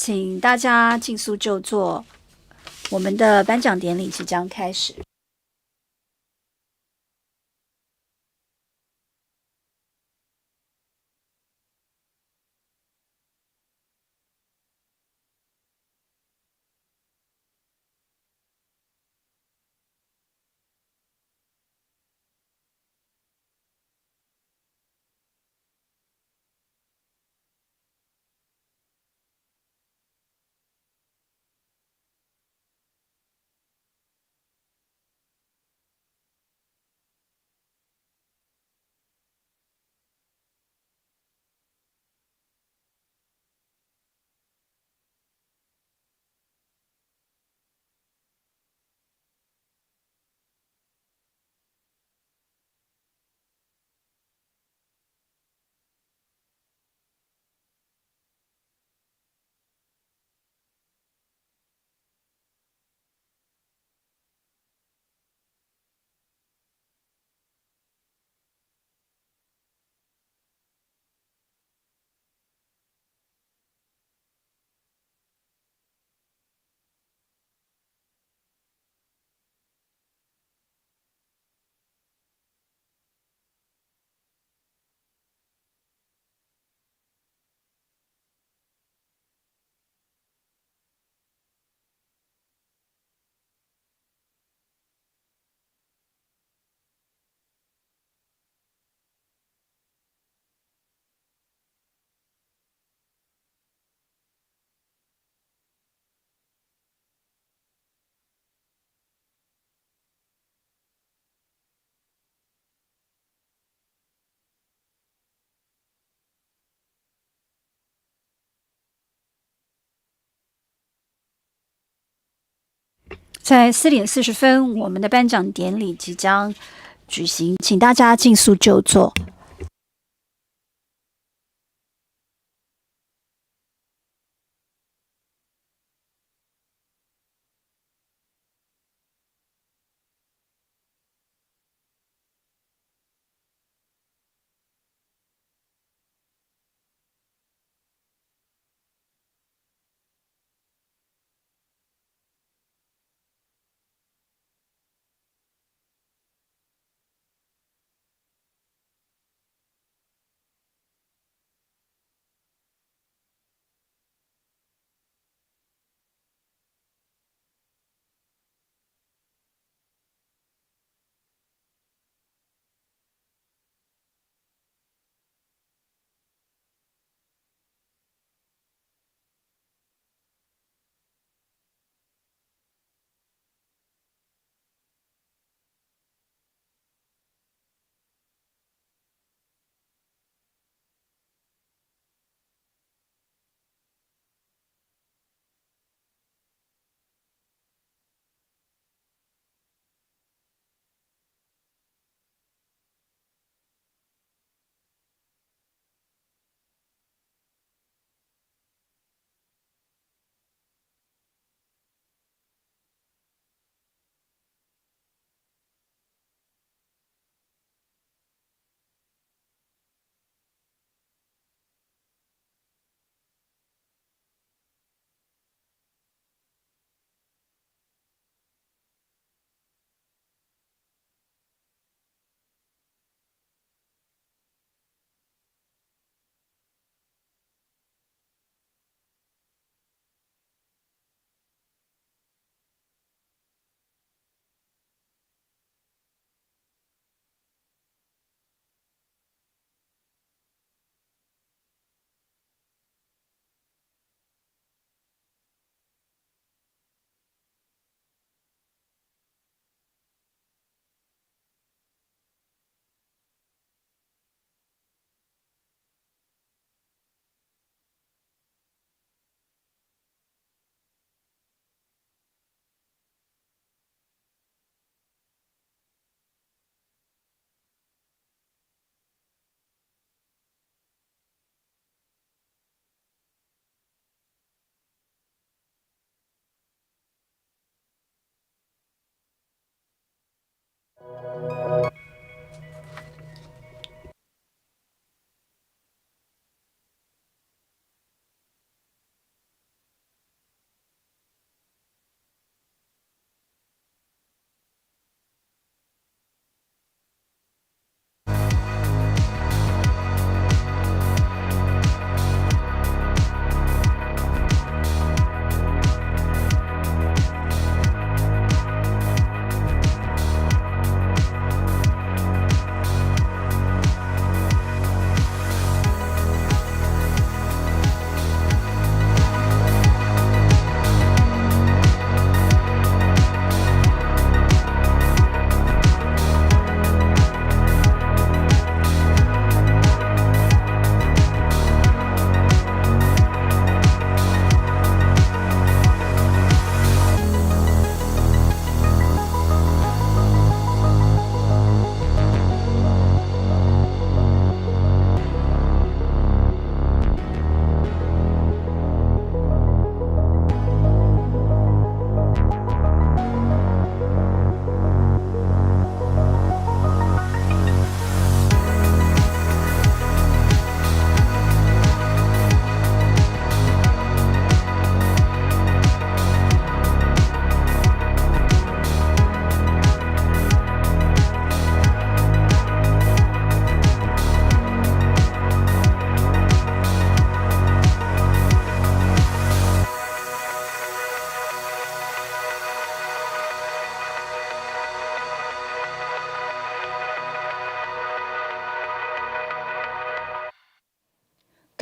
请大家尽速就座，我们的颁奖典礼即将开始。在4:40，我们的颁奖典礼即将举行，请大家尽速就座。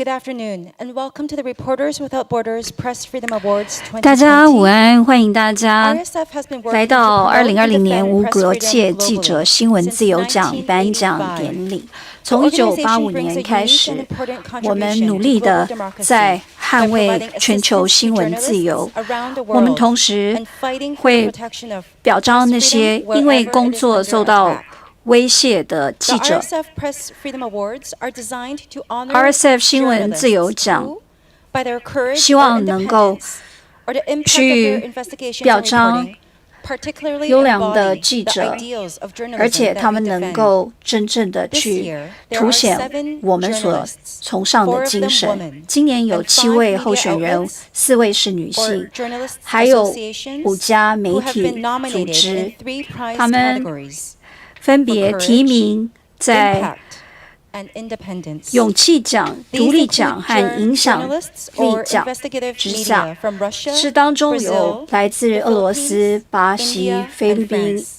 Good afternoon, and welcome to the Reporters Without Borders Press Freedom Awards 2020. 大家午安，欢迎大家 RSF has been working 来 to 到 promote and 2020年 defend 无 press 国 freedom 界记者 globally 新闻 since 自由奖颁奖 1985. 典礼。 The 从 organization 1985 brings 年 a 开 unique 始 and important， 我们 contribution 努 to 力的 global democracy 在 by 捍卫 providing 全球 assistance 新 to 闻自 journalists 由。 around the 我们 world 同时 and fighting for the 会 protection of 表彰 press 那些 freedom 因为 wherever 工 it is 作 under 受到 attack. 威胁的 The 记者。 RSF Press Freedom Awards are designed to honor RSF 新闻自由 journalists 奖 who, by their courage 希 or 望能够 independence, or the impact of 去 their investigations 表 and 彰 reporting, particularly 优良的 embody 记 the 者， ideals of 而 journalism 且 that 他 we 们能 defend. 够真正的 This 去 year, there 凸 are 显 7我们所 journalists, 崇尚的 4of 精 them 神。 women, 今年有 and 7 5位 media 候选人 outlets ，4位是女 or 性， journalists 还有 associations 5家媒 who have 体 been 组 nominated in 织， 3 prize 他们 categories: 分别提名在 impact and independence. 勇气奖、 These 独立 include 奖和影响 journalists 力 or 奖 investigative 之下 media， from Russia, 是当中有 Brazil, 来自俄罗斯、 the 巴西、 Philippines, 菲律 and 宾、 France.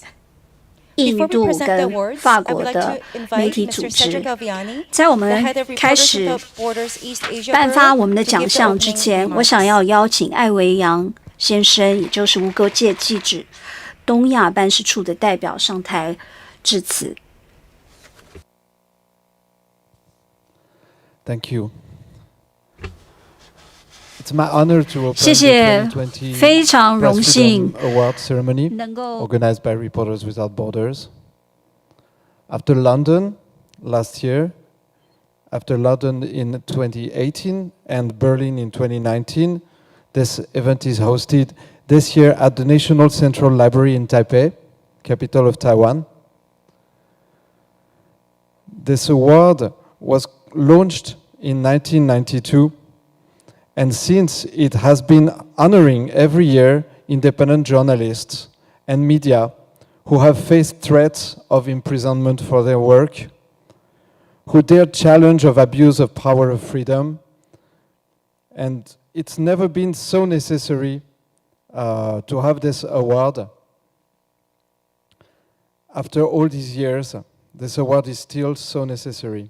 印 Before we 度 present the 跟 awards, 法 I would 国 like 的 to 媒 invite 体组 Mr. 织 Cedric Gaviani, 在我 the 们 head of 开 Reporters 始 Without Borders East Asia 颁发 Bureau, 我们的 to 奖 give the 项之 opening 前，我 remarks. 想要邀请艾维扬先生，也就是无国界记者东亚办事处的代表上台致辞。Thank you. It's my honor to open 谢 the 谢， 2020非常 Press 荣幸 Freedom Award ceremony 能够 organized by Reporters Without Borders. After London last year, after London in 2018 and Berlin in 2019, this event is hosted this year at the National Central Library in Taipei, capital of Taiwan. This award was launched in 1992, and since it has been honoring every year independent journalists and media who have faced threats of imprisonment for their work, who dared challenge of abuse of power of freedom, and it's never been so necessary to have this award. After all these years, this award is still so necessary.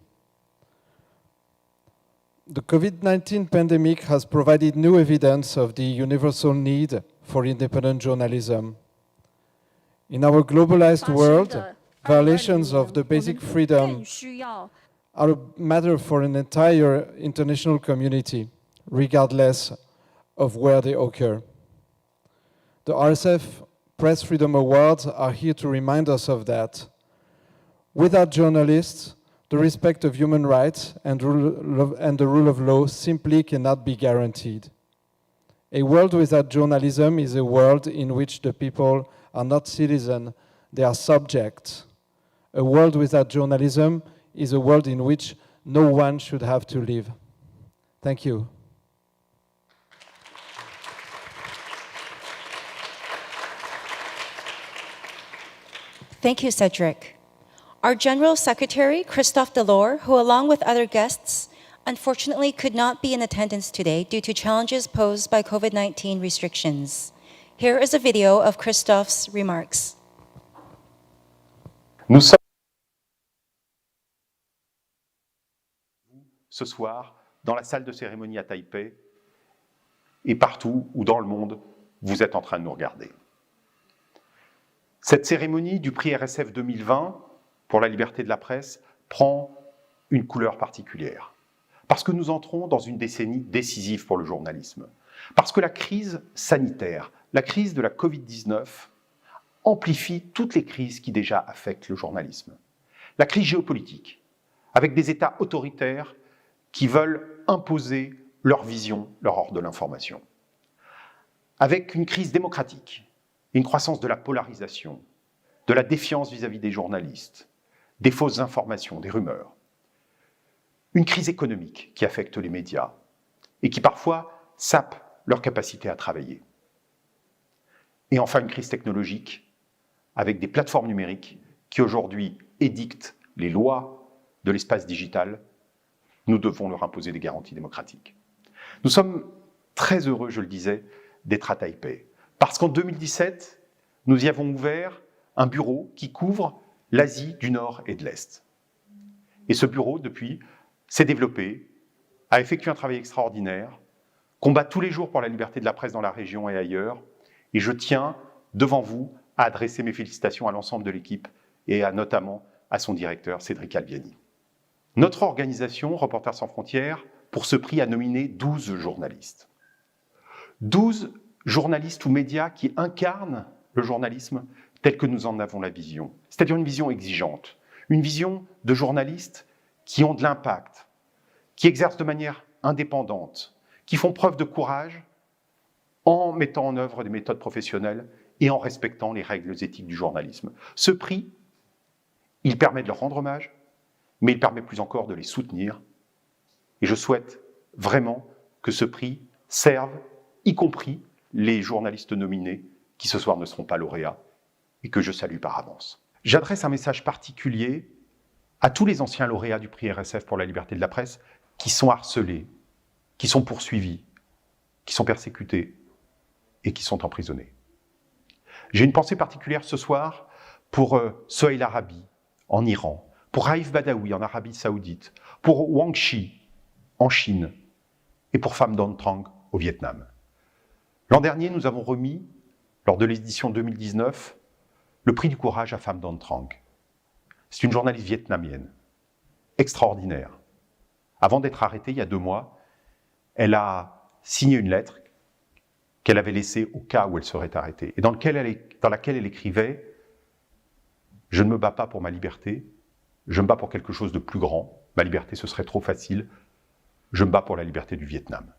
The COVID-19 pandemic has provided new evidence of the universal need for independent journalism. In our globalized world, violations of the basic freedom are a matter for an entire international community, regardless of where they occur. The RSF Press Freedom Awards are here to remind us of that. Without journalists, the respect of human rights and the rule of law simply cannot be guaranteed. A world without journalism is a world in which the people are not citizens, they are subjects. A world without journalism is a world in which no one should have to live. Thank you. Thank you, Cedric. Our General Secretary, Christophe Delors, who along with other guests, unfortunately could not be in attendance today due to challenges posed by COVID-19 restrictions. Here is a video of Christophe's remarks. Nous sommes ce soir dans la salle de cérémonie à Taipei et partout où dans le monde vous êtes en train de nous regarder. Cette cérémonie du prix RSF 2020 pour la liberté de la presse prend une couleur particulière. Parce que nous entrons dans une décennie décisive pour le journalisme. Parce que la crise sanitaire, la crise de la Covid-19 amplifie toutes les crises qui déjà affectent le journalisme. La crise géopolitique, avec des États autoritaires qui veulent imposer leur vision, leur ordre de l'information. Avec une crise démocratique, une croissance de la polarisation, de la défiance vis-à-vis des journalistes, des fausses informations, des rumeurs. Une crise économique qui affecte les médias et qui parfois sape leur capacité à travailler. Et enfin une crise technologique avec des plateformes numériques qui aujourd'hui édictent les lois de l'espace digital. Nous devons leur imposer des garanties démocratiques. Nous sommes très heureux, je le disais, d'être à Taipei. Parce qu'en 2017, nous y avons ouvert un bureau qui couvre l'Asie du Nord et de l'Est. Et ce bureau, depuis, s'est développé a effectué un travail extraordinaire, combat tous les jours pour la liberté de la presse dans la région et ailleurs, et je tiens, devant vous, à adresser mes félicitations à l'ensemble de l'équipe et notamment à son directeur, Cédric Albiani. Notre organisation, Reporters sans frontières, pour ce prix a nominé 12 journalistes. 12 journalistes ou médias qui incarnent le journalisme tel que nous en avons la vision, c'est-à-dire une vision exigeante, une vision de journalistes qui ont de l'impact, qui exercent de manière indépendante, qui font preuve de courage en mettant en œuvre des méthodes professionnelles et en respectant les règles éthiques du journalisme. Ce prix, il permet de leur rendre hommage, mais il permet plus encore de les soutenir. Et je souhaite vraiment que ce prix serve, y compris les journalistes nominés, qui ce soir ne seront pas lauréats, et que je salue par avance. J'adresse un message particulier à tous les anciens lauréats du prix RSF pour la liberté de la presse qui sont harcelés, qui sont poursuivis, qui sont persécutés et qui sont emprisonnés. J'ai une pensée particulière ce soir pour Sohail Arabi en Iran, pour Raif Badawi en Arabie Saoudite, pour Wang Shi en Chine et pour Pham Don Trang au Vietnam. L'an dernier, nous avons remis, lors de l'édition 2019, le prix du courage à Pham Don Trang. C'est une journaliste vietnamienne, extraordinaire. Avant d'être arrêtée il y a 2 mois, elle a signé une lettre qu'elle avait laissée au cas où elle serait arrêtée, et dans laquelle elle écrivait « Je ne me bats pas pour ma liberté, je me bats pour quelque chose de plus grand, ma liberté ce serait trop facile, je me bats pour la liberté du Vietnam ».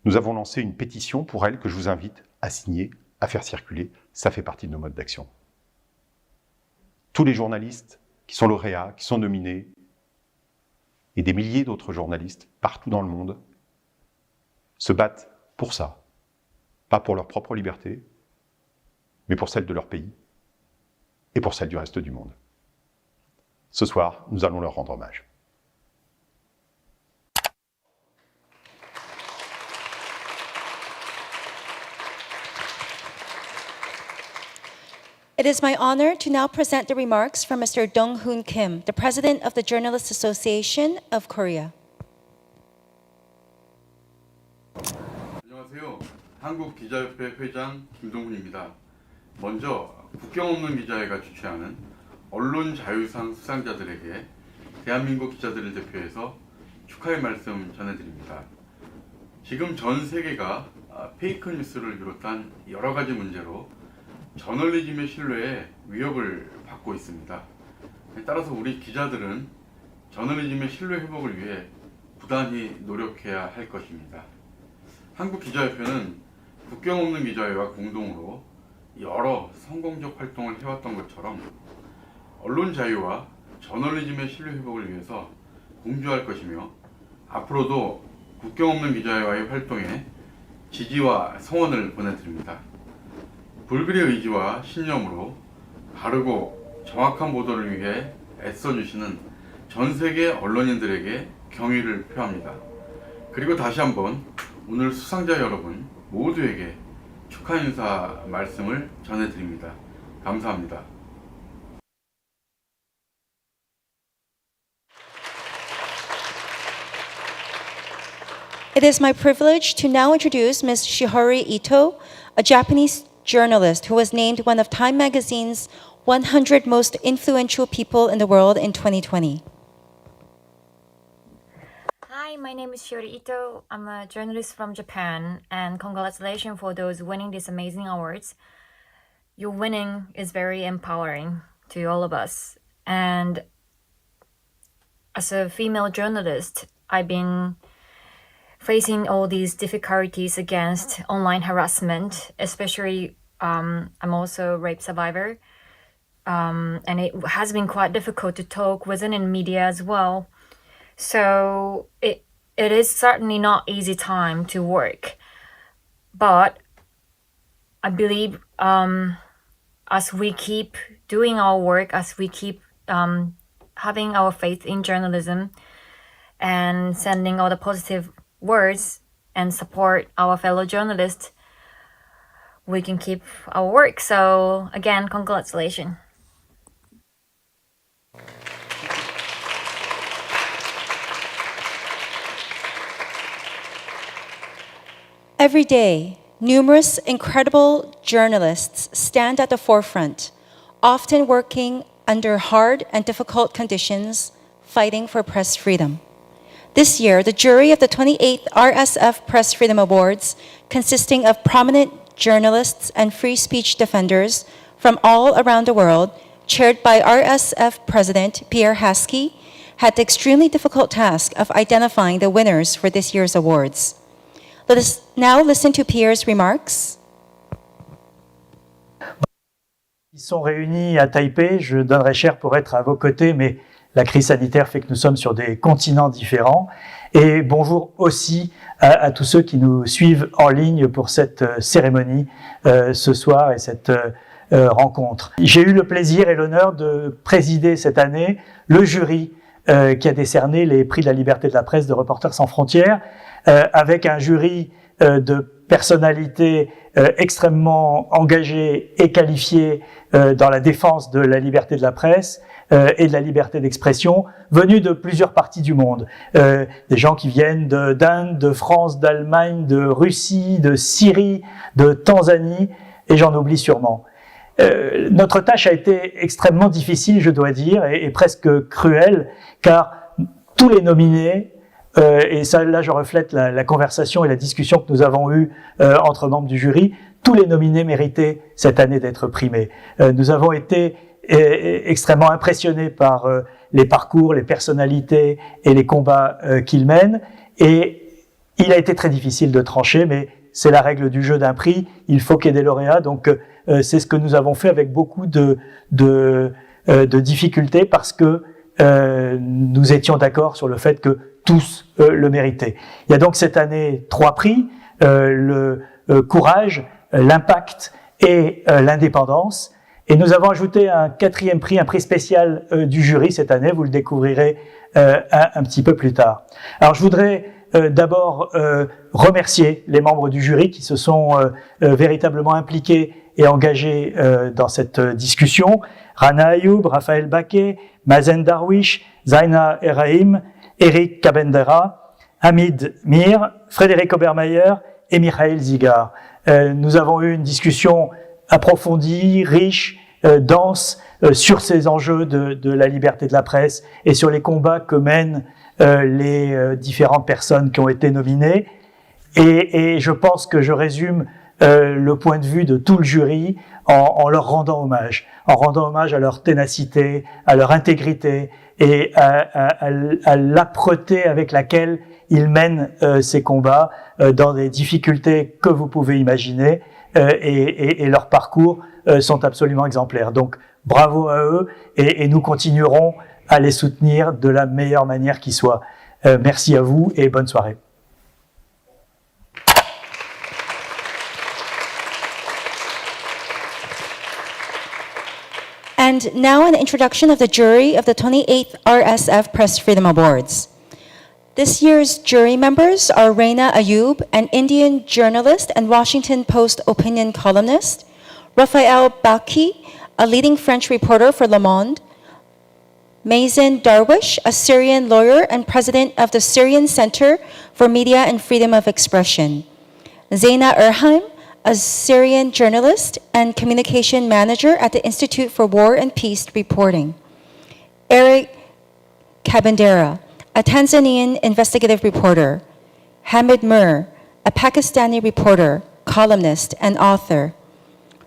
Nous avons lancé une pétition pour elle que je vous invite à signer, à faire circuler, ça fait partie de nos modes d'action. Tous les journalistes qui sont lauréats, qui sont nominés, et des milliers d'autres journalistes partout dans le monde, se battent pour ça. Pas pour leur propre liberté, mais pour celle de leur pays et pour celle du reste du monde. Ce soir, nous allons leur rendre hommage. It is my honor to now present the remarks from Mr. Dong-Hoon Kim, the President of the Journalists Association of Korea. 안녕하세요. 한국기자협회 회장 김동훈입니다. 먼저 국경 없는 기자회가 주최하는 언론 자유상 수상자들에게 대한민국 기자들을 대표해서 축하의 말씀 전해드립니다. 지금 전 세계가 페이크 뉴스를 비롯한 여러 가지 문제로 저널리즘의 신뢰에 위협을 받고 있습니다. 따라서 우리 기자들은 저널리즘의 신뢰 회복을 위해 부단히 노력해야 할 것입니다. 한국기자협회는 국경 없는 기자회와 공동으로 여러 성공적 활동을 해왔던 것처럼 언론 자유와 저널리즘의 신뢰 회복을 위해서 공조할 것이며 앞으로도 국경 없는 기자회와의 활동에 지지와 성원을 보내드립니다. 불굴의 의지와 신념으로 바르고 정확한 보도를 위해 애써주시는 전 세계 언론인들에게 경의를 표합니다. 그리고 다시 한번 오늘 수상자 여러분 모두에게 축하 인사 말씀을 전해드립니다. 감사합니다. It is my privilege to now introduce Ms. Shihori Ito, a Japanese journalist who was named one of Time magazine's 100 most influential people in the world in 2020. Hi, my name is Shiori Ito. I'm a journalist from Japan, and congratulations for those winning these amazing awards. Your winning is very empowering to all of us. And as a female journalist, I've been facing all these difficulties against online harassment, especially I'm also a rape survivor. And it has been quite difficult to talk within in media as well. So it is certainly not easy time to work. But I believe as we keep doing our work, as we keep having our faith in journalism and sending all the positive words and support our fellow journalists, we can keep our work. So again, congratulations. Every day, numerous incredible journalists stand at the forefront, often working under hard and difficult conditions, fighting for press freedom. This year, the jury of the 28th RSF Press Freedom Awards, consisting of prominent journalists and free speech defenders from all around the world, chaired by RSF President Pierre Haskey, had the extremely difficult task of identifying the winners for this year's awards. Let us now listen to Pierre's remarks. Ils sont réunis à Taipei, je donnerais cher pour être à vos côtés, mais la crise sanitaire fait que nous sommes sur des continents différents. Et bonjour aussi à tous ceux qui nous suivent en ligne pour cette cérémonie ce soir et cette rencontre. J'ai eu le plaisir et l'honneur de présider cette année le jury qui a décerné les prix de la liberté de la presse de Reporters sans frontières, avec un jury de personnalités extrêmement engagées et qualifiées dans la défense de la liberté de la presse et de la liberté d'expression, venus de plusieurs parties du monde. Des gens qui viennent d'Inde, de France, d'Allemagne, de Russie, de Syrie, de Tanzanie, et j'en oublie sûrement. Notre tâche a été extrêmement difficile, je dois dire, et presque cruelle, car tous les nominés, et ça, là je reflète la conversation et la discussion que nous avons eue entre membres du jury, tous les nominés méritaient cette année d'être primés. Nous avons été extrêmement impressionnés par les parcours, les personnalités et les combats qu'ils mènent, et il a été très difficile de trancher, mais c'est la règle du jeu d'un prix, il faut qu'il y ait des lauréats, donc c'est ce que nous avons fait avec beaucoup de difficultés, parce que nous étions d'accord sur le fait que tous le méritaient. Il y a donc cette année 3 prix, le courage, l'impact et l'indépendance. Et nous avons ajouté un 4e prix, un prix spécial du jury cette année, vous le découvrirez un petit peu plus tard. Alors je voudrais d'abord remercier les membres du jury qui se sont véritablement impliqués et engagés dans cette discussion. Rana Ayoub, Raphaël Baquet, Mazen Darwish, Zaina Erahim, Eric Kabendera, Hamid Mir, Frédéric Obermeyer et Michael Zigar. Nous avons eu une discussion approfondie, riche, dense sur ces enjeux de la liberté de la presse et sur les combats que mènent les différentes personnes qui ont été nominées. Et je pense que je résume le point de vue de tout le jury en leur rendant hommage à leur ténacité, à leur intégrité et à l'âpreté avec laquelle ils mènent ces combats dans des difficultés que vous pouvez imaginer, et leurs parcours sont absolument exemplaires. Donc bravo à eux, et nous continuerons à les soutenir de la meilleure manière qui soit. Merci à vous et bonne soirée. And now an introduction of the jury of the 28th RSF Press Freedom Awards. This year's jury members are Reina Ayoub, an Indian journalist and Washington Post opinion columnist, Raphaël Baki, a leading French reporter for Le Monde, Mazen Darwish, a Syrian lawyer and president of the Syrian Center for Media and Freedom of Expression, Zaina Erhaim, a Syrian journalist and communication manager at the Institute for War and Peace Reporting, Eric Kabendera, a Tanzanian investigative reporter, Hamid Mir, a Pakistani reporter, columnist, and author,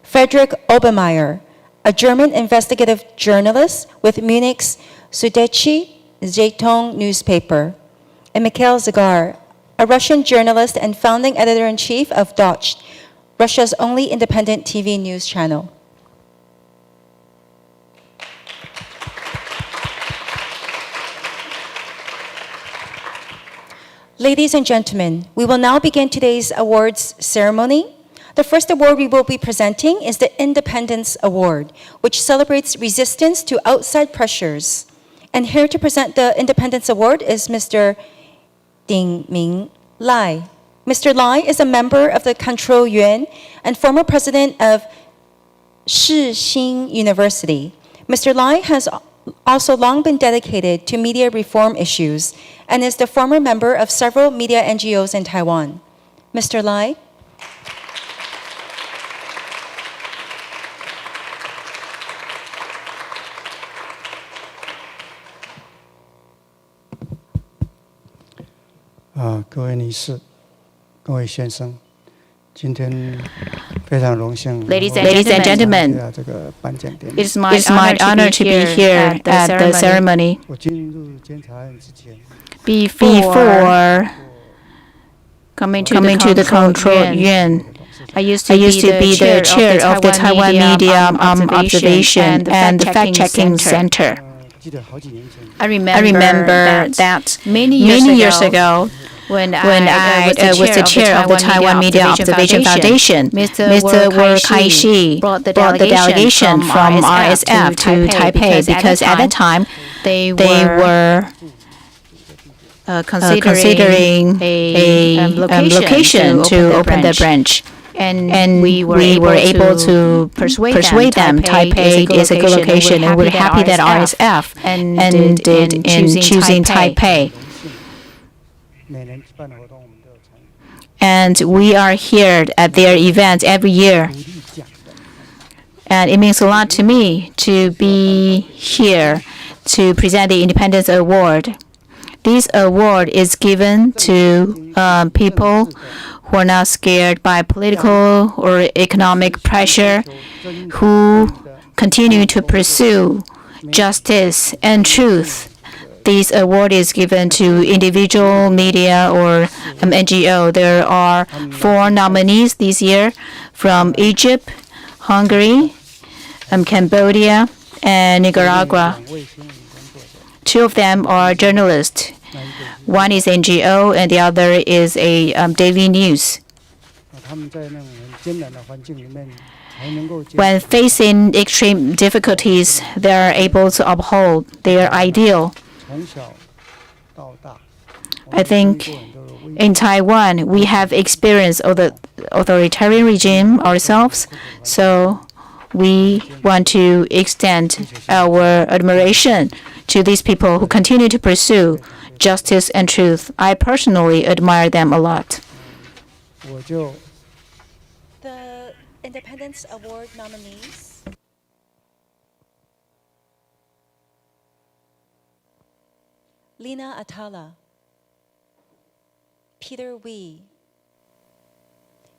Frederick Obermeyer, a German investigative journalist with Munich's Süddeutsche Zeitung newspaper, and Mikhail Zagar, a Russian journalist and founding editor-in-chief of Docht, Russia's only independent TV news channel. Ladies and gentlemen, we will now begin today's awards ceremony. The first award we will be presenting is the Independence Award, which celebrates resistance to outside pressures. And here to present the Independence Award is Mr. Ding Ming Lai. Mr. Lai is a member of the Control Yuan and former president of Shixing University. Mr. Lai has also long been dedicated to media reform issues and is the former member of several media NGOs in Taiwan. Mr. Lai. Ladies and gentlemen, it is my honor to be here at the ceremony. Before coming to the control yuan, I used to be the chair of the Taiwan Media Observation and the Fact-Checking Center. I remember that many years ago, when I was the chair of the Taiwan Media Observation Foundation, Mr. Wu Kai-shi brought the delegation from RSF to Taipei because at that time they were considering a location to open the branch. And we were able to persuade them Taipei is a good location, and we're happy that RSF ended in choosing Taipei. And we are here at their events every year. And it means a lot to me to be here to present the Independence Award. This award is given to people who are not scared by political or economic pressure, who continue to pursue justice and truth. This award is given to individual media or NGO. There are 4 nominees this year from Egypt, Hungary, Cambodia, and Nicaragua. 2 of them are journalists. One is NGO and the other is a daily news. When facing extreme difficulties, they are able to uphold their ideal. I think in Taiwan, we have experienced the authoritarian regime ourselves, so we want to extend our admiration to these people who continue to pursue justice and truth. I personally admire them a lot. The Independence Award nominees. Lina Atala, Peter Wee,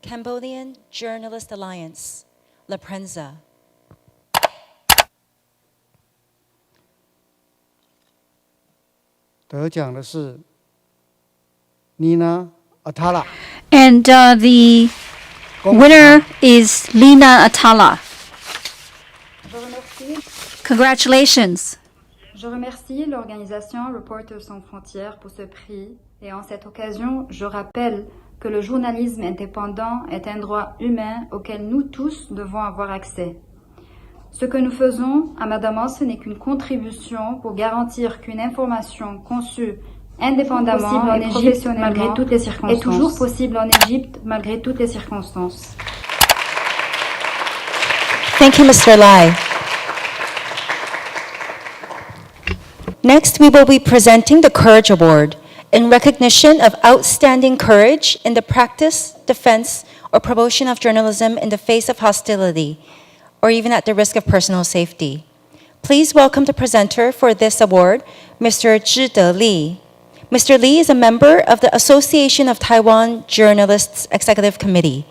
Cambodian Journalist Alliance, La Prensa. And the winner is Lina Atala. Congratulations. Je remercie l'organisation Reporters sans frontières pour ce prix et en cette occasion, je rappelle que le journalisme indépendant est un droit humain auquel nous tous devons avoir accès. Ce que nous faisons à Madame, ce n'est qu'une contribution pour garantir qu'une information conçue indépendamment et professionnellement malgré toutes les circonstances est toujours possible en Égypte malgré toutes les circonstances. Thank you, Mr. Lai. Next, we will be presenting the Courage Award in recognition of outstanding courage in the practice, defense, or promotion of journalism in the face of hostility, or even at the risk of personal safety. Please welcome the presenter for this award, Mr. Zhide Li. Mr. Li is a member of the Association of Taiwan Journalists Executive Committee.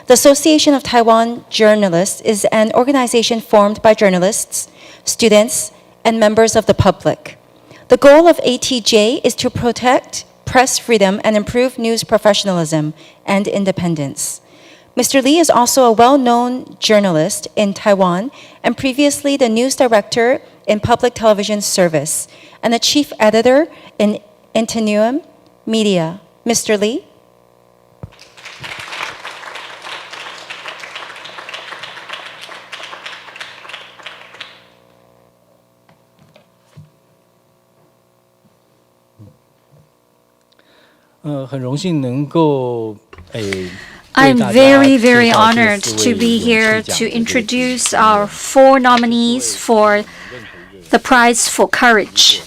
The Association of Taiwan Journalists is an organization formed by journalists, students, and members of the public. The goal of ATJ is to protect press freedom and improve news professionalism and independence. Mr. Li is also a well-known journalist in Taiwan and previously the news director in public television service and the chief editor in Intenuum Media. Mr. Li? I'm very, very honored to be here to introduce our 4 nominees for the Prize for Courage.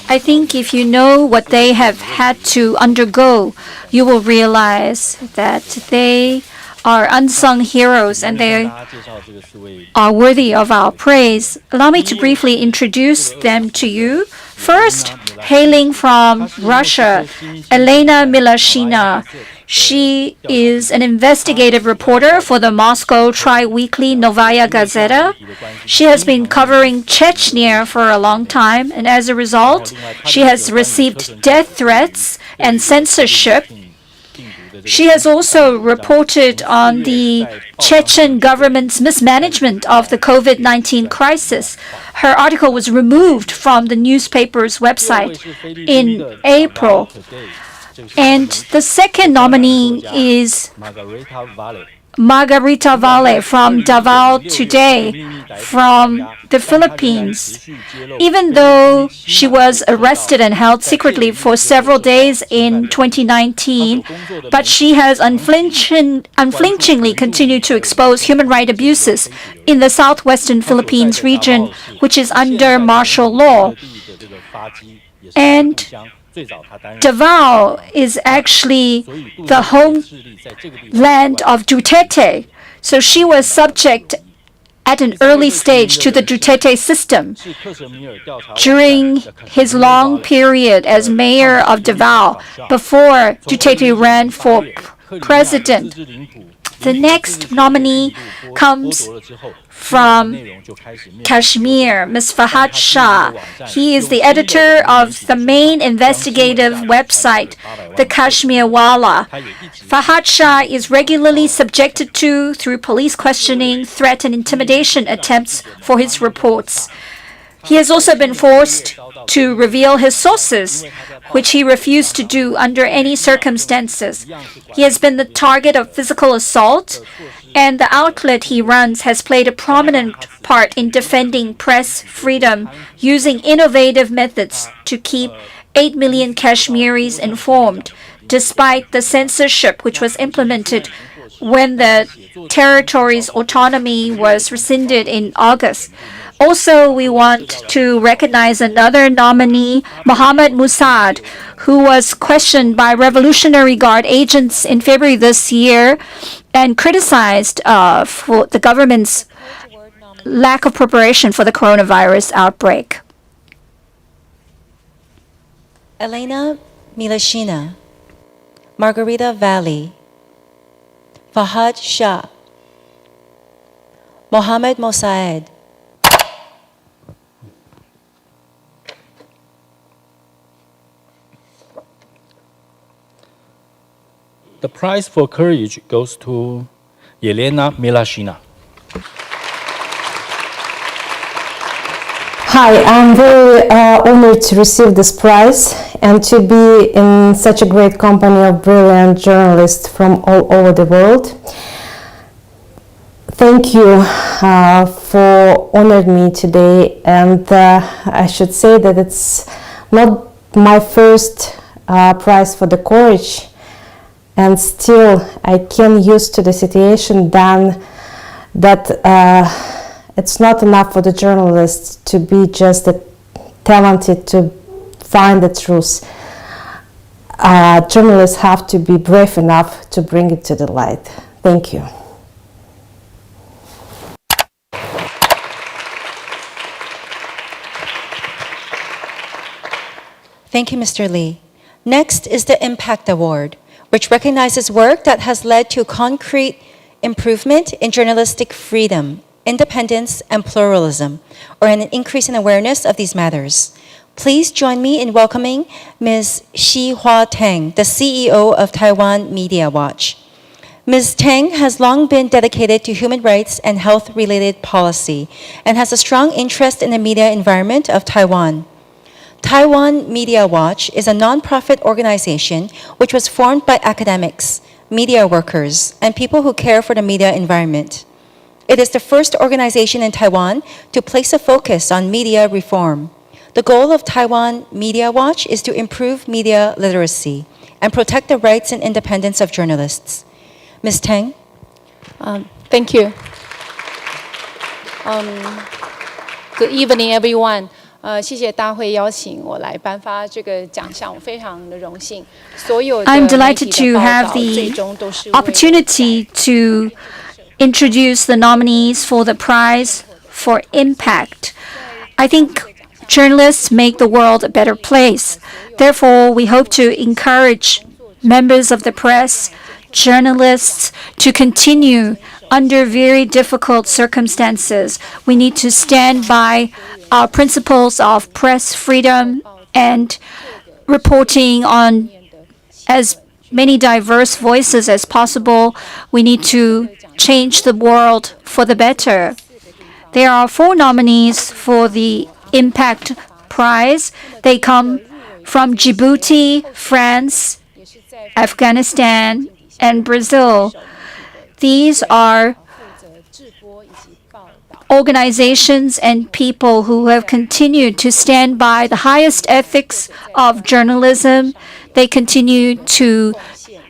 I think if you know what they have had to undergo, you will realize that they are unsung heroes and they are worthy of our praise. Allow me to briefly introduce them to you. First, hailing from Russia, Elena Milashina. She is an investigative reporter for the Moscow tri-weekly Novaya Gazeta. She has been covering Chechnya for a long time, and as a result, she has received death threats and censorship. She has also reported on the Chechen government's mismanagement of the COVID-19 crisis. Her article was removed from the newspaper's website in April. And the second nominee is Margarita Valle from Davao Today, from the Philippines. Even though she was arrested and held secretly for several days in 2019, but she has unflinchingly continued to expose human rights abuses in the southwestern Philippines region, which is under martial law. And Davao is actually the homeland of Duterte, so she was subject at an early stage to the Duterte system. During his long period as mayor of Davao, before Duterte ran for president. The next nominee comes from Kashmir, Ms. Fahad Shah. He is the editor of the main investigative website, the Kashmir Wala. Fahad Shah is regularly subjected to, through police questioning, threat, and intimidation attempts for his reports. He has also been forced to reveal his sources, which he refused to do under any circumstances. He has been the target of physical assault, and the outlet he runs has played a prominent part in defending press freedom, using innovative methods to keep 8 million Kashmiris informed, despite the censorship which was implemented when the territory's autonomy was rescinded in August. Also, we want to recognize another nominee, Mohammad Musad, who was questioned by Revolutionary Guard agents in February this year and criticized for the government's lack of preparation for the coronavirus outbreak. Elena Milashina, Margarita Valle, Fahad Shah, Mohammad Mosaed. The prize for courage goes to Elena Milashina. Hi, I'm very honored to receive this prize and to be in such a great company of brilliant journalists from all over the world. Thank you for honoring me today, and I should say that it's not my first prize for the courage, and still I can use to the situation then that it's not enough for the journalists to be just talented to find the truth. Journalists have to be brave enough to bring it to the light. Thank you. Thank you, Mr. Lee. Next is the Impact Award, which recognizes work that has led to concrete improvement in journalistic freedom, independence, and pluralism, or an increase in awareness of these matters. Please join me in welcoming Ms. Xihua Tang, the CEO of Taiwan Media Watch. Ms. Tang has long been dedicated to human rights and health-related policy and has a strong interest in the media environment of Taiwan. Taiwan Media Watch is a nonprofit organization which was formed by academics, media workers, and people who care for the media environment. It is the first organization in Taiwan to place a focus on media reform. The goal of Taiwan Media Watch is to improve media literacy and protect the rights and independence of journalists. Ms. Tang? Thank you. Good evening, everyone. 谢谢大会邀请我来颁发这个奖项，我非常的荣幸。所有的 I'm 媒体 delighted 的 to 报 have 道 the 最终都是为了 opportunity to introduce the nominees for the prize for impact. I think journalists make the world a better place. Therefore, we hope to encourage members of the press, journalists to continue under very difficult circumstances. We need to stand by our principles of press freedom and reporting on as many diverse voices as possible. We need to change the world for the better. There are 4 nominees for the Impact Prize. They come from Djibouti, France, Afghanistan, and Brazil. These are organizations and people who have continued to stand by the highest ethics of journalism. They continue to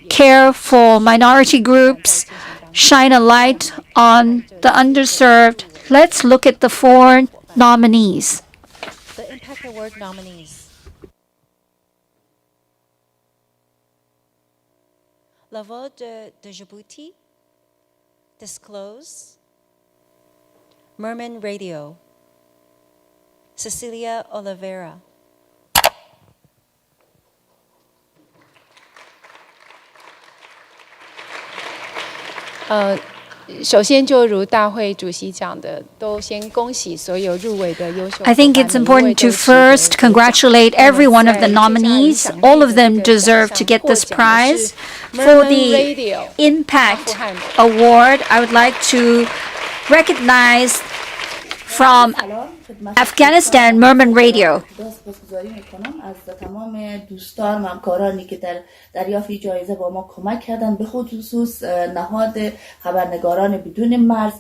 care for minority groups, shine a light on the underserved. Let's look at the 4 nominees. The Impact Award nominees. La Voix de Djibouti, Disclose, Merman Radio, Cecilia Oliveira. Uh, 首先，就如大会主席讲的，都先恭喜所有入围的优秀。 I think it's important to first congratulate every one of the nominees. All of them deserve to get this prize. For the Impact Award, I would like to recognize from Afghanistan Merman Radio. سپاسگزاری میکنم از تمام دوستان و همکارانی که در دریافت جایزه با ما کمک کردن، به خصوص نهاد خبرنگاران بدون مرز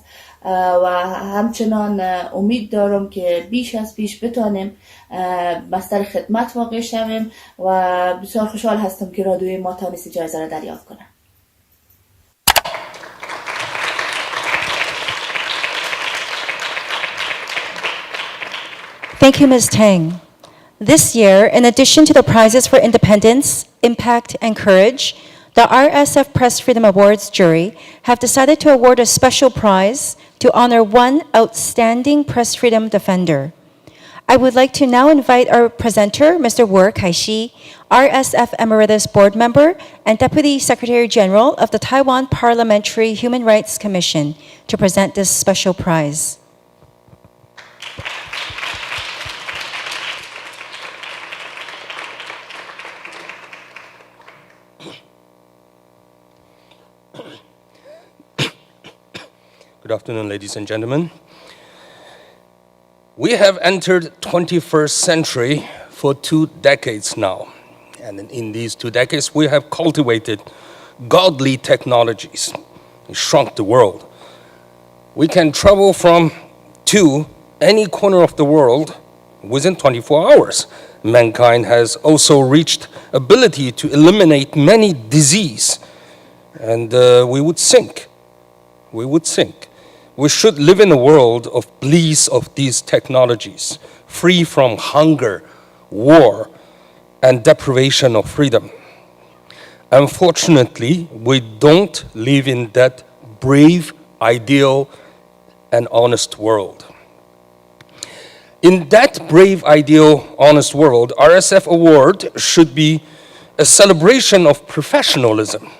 و همچنان امید دارم که بیش از پیش بتانیم بستر خدمت واقع شویم و بسیار خوشحال هستم که رادیوی ما تانست جایزه را دریافت کنم. Thank you, Ms. Tang. This year, in addition to the prizes for independence, impact, and courage, the RSF Press Freedom Awards jury have decided to award a special prize to honor one outstanding press freedom defender. I would like to now invite our presenter, Mr. Wu Kai-shi, RSF Emeritus Board Member and Deputy Secretary General of the Taiwan Parliamentary Human Rights Commission, to present this special prize. Good afternoon, ladies and gentlemen. We have entered 21st century for 2 decades now. And in these 2 decades, we have cultivated godly technologies. It shrunk the world. We can travel from to any corner of the world within 24 hours. Mankind has also reached ability to eliminate many diseases. And we would sink. We would sink. We should live in a world of bliss of these technologies, free from hunger, war, and deprivation of freedom. Unfortunately, we don't live in that brave, ideal, and honest world. In that brave, ideal, honest world, RSF Award should be a celebration of professionalism,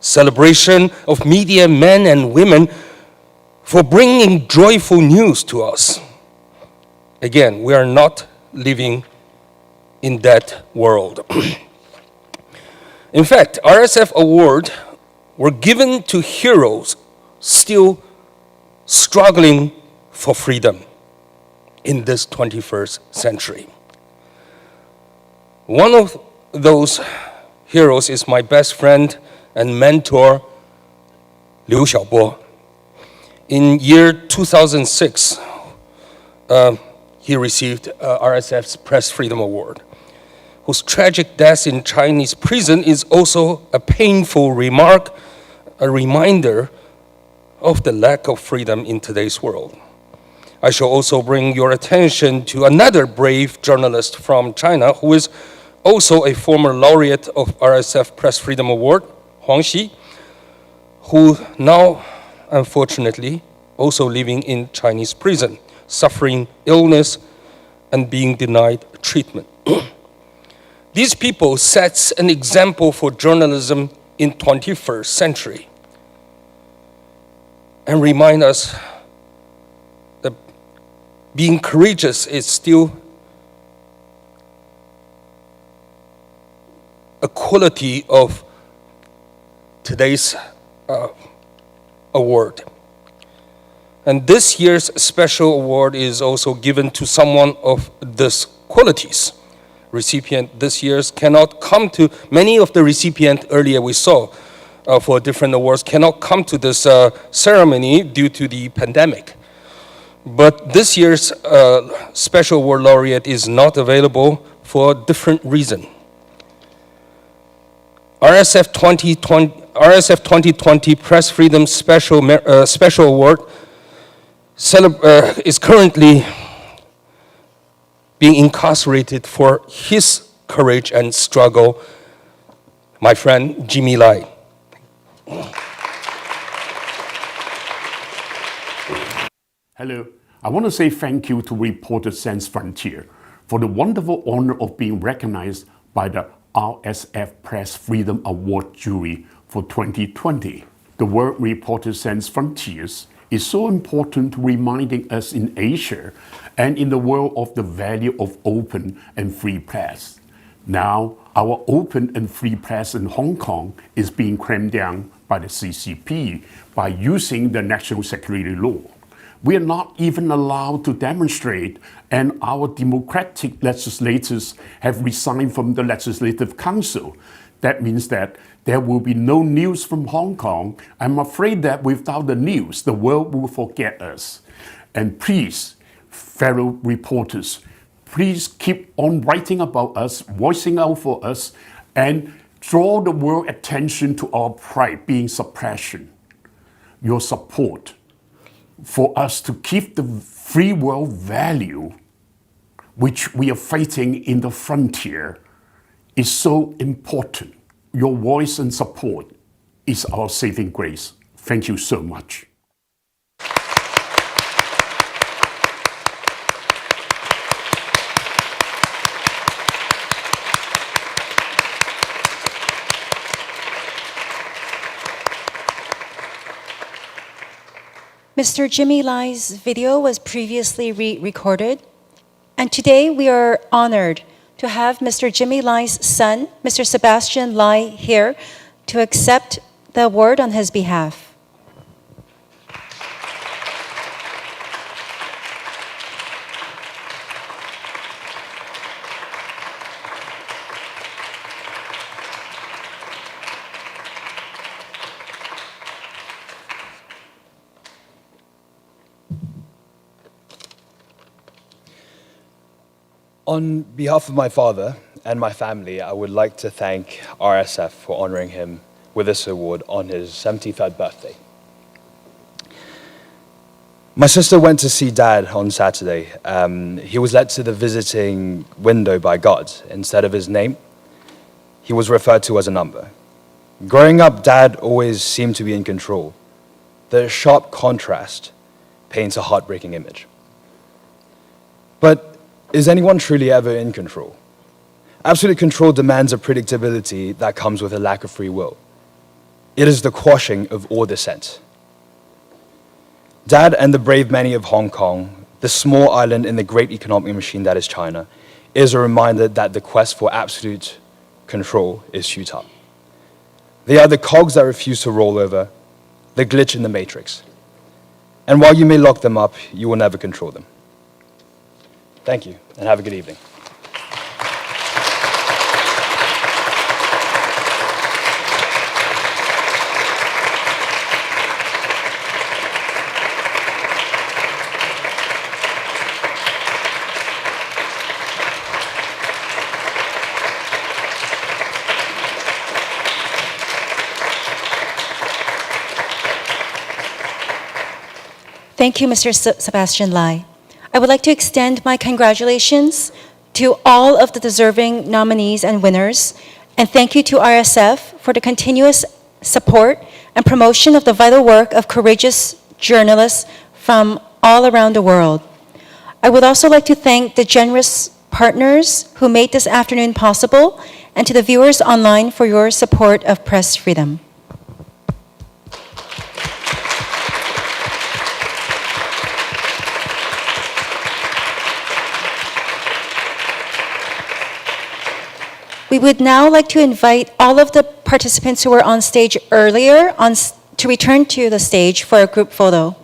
celebration of media men and women for bringing joyful news to us. Again, we are not living in that world. In fact, RSF Awards were given to heroes still struggling for freedom in this 21st century. One of those heroes is my best friend and mentor, Liu Xiaobo. In year 2006, he received RSF's Press Freedom Award, whose tragic death in Chinese prison is also a painful remark, a reminder of the lack of freedom in today's world. I shall also bring your attention to another brave journalist from China who is also a former laureate of RSF Press Freedom Award, Huang Xi, who now, unfortunately, also living in Chinese prison, suffering illness and being denied treatment. These people set an example for journalism in 21st century and remind us that being courageous is still a quality of today's award. And this year's special award is also given to someone of these qualities. Recipient this year's cannot come to, many of the recipient earlier we saw for different awards cannot come to this ceremony due to the pandemic. But this year's special award laureate is not available for a different reason. RSF 2020 Press Freedom Special Award is currently being incarcerated for his courage and struggle, my friend Jimmy Lai. Hello. I want to say thank you to Reporters Sans Frontier for the wonderful honor of being recognized by the RSF Press Freedom Award jury for 2020. The work Reporters Sans Frontiers is so important to reminding us in Asia and in the world of the value of open and free press. Now, our open and free press in Hong Kong is being crammed down by the CCP by using the national security law. We are not even allowed to demonstrate, and our democratic legislators have resigned from the Legislative Council. That means that there will be no news from Hong Kong. I'm afraid that without the news, the world will forget us. And please, fellow reporters, please keep on writing about us, voicing out for us, and draw the world attention to our pride being suppression. Your support for us to keep the free world value, which we are fighting in the frontier, is so important. Your voice and support is our saving grace. Thank you so much. Mr. Jimmy Lai's video was previously recorded, and today we are honored to have Mr. Jimmy Lai's son, Mr. Sebastian Lai, here to accept the award on his behalf. On behalf of my father and my family, I would like to thank RSF for honoring him with this award on his 73rd birthday. My sister went to see Dad on Saturday. He was led to the visiting window by guards. Instead of his name, he was referred to as a number. Growing up, Dad always seemed to be in control. The sharp contrast paints a heartbreaking image. But is anyone truly ever in control? Absolute control demands a predictability that comes with a lack of free will. It is the quashing of all dissent. Dad and the brave many of Hong Kong, the small island in the great economic machine that is China, is a reminder that the quest for absolute control is futile. They are the cogs that refuse to roll over, the glitch in the matrix. And while you may lock them up, you will never control them. Thank you, and have a good evening. Thank you, Mr. Sebastian Lai. I would like to extend my congratulations to all of the deserving nominees and winners, and thank you to RSF for the continuous support and promotion of the vital work of courageous journalists from all around the world. I would also like to thank the generous partners who made this afternoon possible, and to the viewers online for your support of press freedom. We would now like to invite all of the participants who were on stage earlier to return to the stage for a group photo.